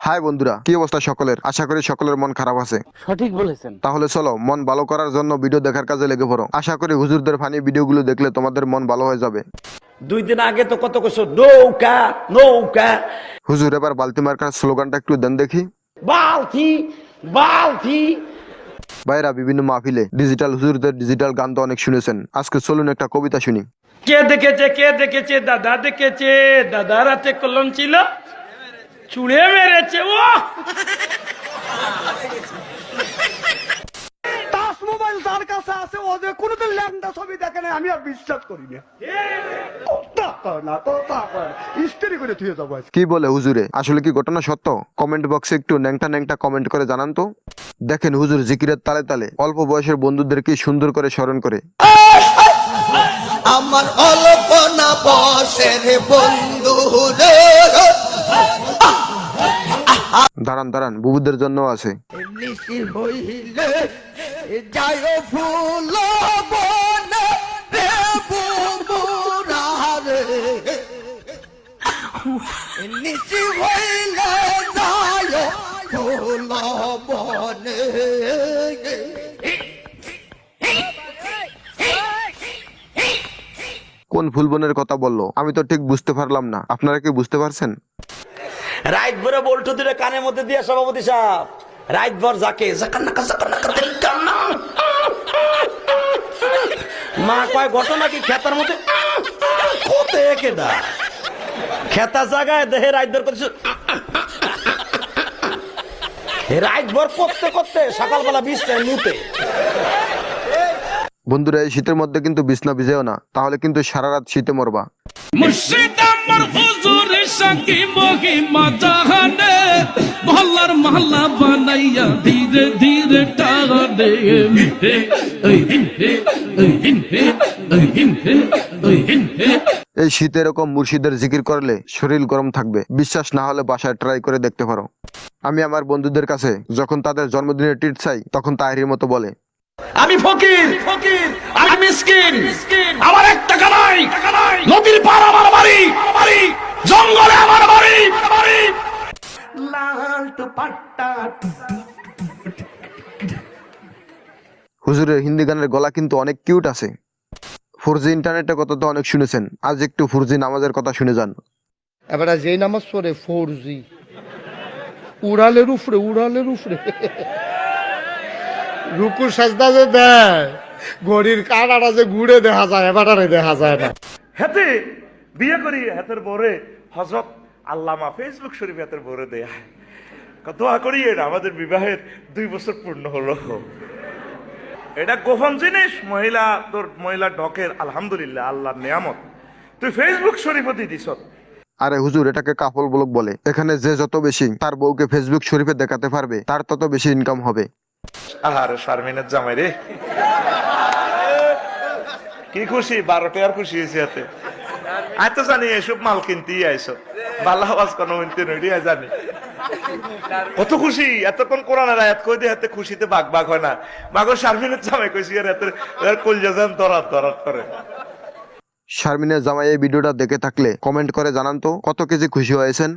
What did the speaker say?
High বন্ধুরা, কি অবস্থা সকলের? আশা করি সকলের মন খারাপ আছে। সঠিক বলেছেন। তাহলে চলো মন ভালো করার জন্য ভিডিও দেখার কাজে লেগে পড়ো। আশা করি হুজুরদের ফানি ভিডিওগুলো দেখলে তোমাদের মন ভালো হয়ে যাবে। 2 দিন আগে তো কত কিছু নৌকা নৌকা হুজুর এবার বালতি মার্কার স্লোগানটা একটু দেন দেখি। বালতি বালতি। ভাইরা বিভিন্ন মাহফিলে ডিজিটাল হুজুরদের ডিজিটাল গান তো অনেক শুনেছেন। আজকে চলুন একটা কবিতা শুনি। কে দেখেছে দাদা দেখেছে, দাদার হাতে কলম ছিল, চুড়ে মেরেছে। ও টাচ মোবাইল যার কাছে আছে ও যে কোনোদিন ল্যাংটা ছবি দেখে না, আমি আর বিশ্বাস করি না। ইস্ত্রি করে থুয়ে যাবো। কি বলে হুজুরে? আসলে কি ঘটনা সত্য? কমেন্ট বক্সে একটু ন্যাংটা ন্যাংটা কমেন্ট করে জানান তো। দেখেন হুজুর জিকিরের তালে তালে অল্প বয়সের বন্ধুদেরকে সুন্দর করে স্মরণ করে। আমার অল্প না বয়সের বন্ধু রে, দাঁড়ান দাঁড়ান, বুবুদের জন্য আছে। নিশি হইলে যায় ফুল বনে রে বুবুরা রে, নিশি হইলে যায় ফুল বনে। কোন ফুলবনের কথা বললো আমি তো ঠিক বুঝতে পারলাম না। আপনারা কি বুঝতে পারছেন? রাইট ভরে বল্টু দিলে কানের মধ্যে দিয়ে সভাপতি সাহেব রাইট ভর যাকে মা কয় ঘটনা কি খেতার মধ্যে কেদা খেতা জায়গায় দেহে রাইট ভর করছে। রাইট ভর করতে করতে সকালবেলা বিছনায় মুতে। বন্ধুরা এই শীতের মধ্যে কিন্তু বিছনা ভিজেও না, তাহলে কিন্তু সারা রাত শীতে মরবা। মুর্শিদ আমার হুজুরের সাকি মহিমা জাহানে, মহল্লার মহল্লা বানাইয়া ধীরে ধীরে টানে। এই শীতে এরকম মুর্শিদের জিকির করলে শরীর গরম থাকবে। বিশ্বাস না হলে বাসায় ট্রাই করে দেখতে পারো। আমি আমার বন্ধুদের কাছে যখন তাদের জন্মদিনের ট্রিট চাই তখন তাহিরের মতো বলে, আমি ফকির ফকির, আমি মিসকিন, আমার একটা কানাই নদীর পার আমার বাড়ি, জঙ্গলে আমার বাড়ি। লাল দুপাট্টা। হুজুরের হিন্দি গানের গলা কিন্তু অনেক কিউট আছে। 4G ইন্টারনেটের কথা তো অনেক শুনেছেন, আজ একটু 4G নামাজের কথা শুনে যান। এবার যেই নামাজ পড়ে 4G উড়ালের উপরে রুকু সাজদা যে দেয়, ঘড়ির কাঁটাটা যে ঘুরে দেখা যায়, এবারে দেখা যায় না। হাতে বিয়ে করি, হাতের বরে হযরত আল্লামা ফেসবুক শরীফ হাতের বরে দেয়া। দোয়া করি এটা আমাদের বিবাহের 2 বছর পূর্ণ হলো। এটা গোপন জিনিস, মহিলা ডকের আলহামদুলিল্লাহ আল্লাহর নিয়ামত। তুই ফেসবুক শরীফও দিয়ে দিছ। আরে হুজুর এটাকে কাফল ব্লগ বলে। এখানে যে যত বেশি তার বউকে ফেসবুক শরীফে দেখাতে পারবে তার তত বেশি ইনকাম হবে। আহারে শারমিনের জামাই রে, কি খুশি, 12 টাকার খুশি হয়েছে হাতে। আই তো জানি এসব মাল কিনতেই আইসো, বাল্লা আওয়াজ কোনো হইতে নইডিয়া জানি। কত খুশি, এতক্ষণ কোরআনের আয়াত কই দিয়ে হাতে খুশিতে বাগ হয় না। মাগো শারমিনের জামাই কইছি আর হাতে কলজা যান দরাত করে। শারমিনের জামাই এই ভিডিওটা দেখে থাকলে কমেন্ট করে জানান তো কত কেজি খুশি হয়েছেন।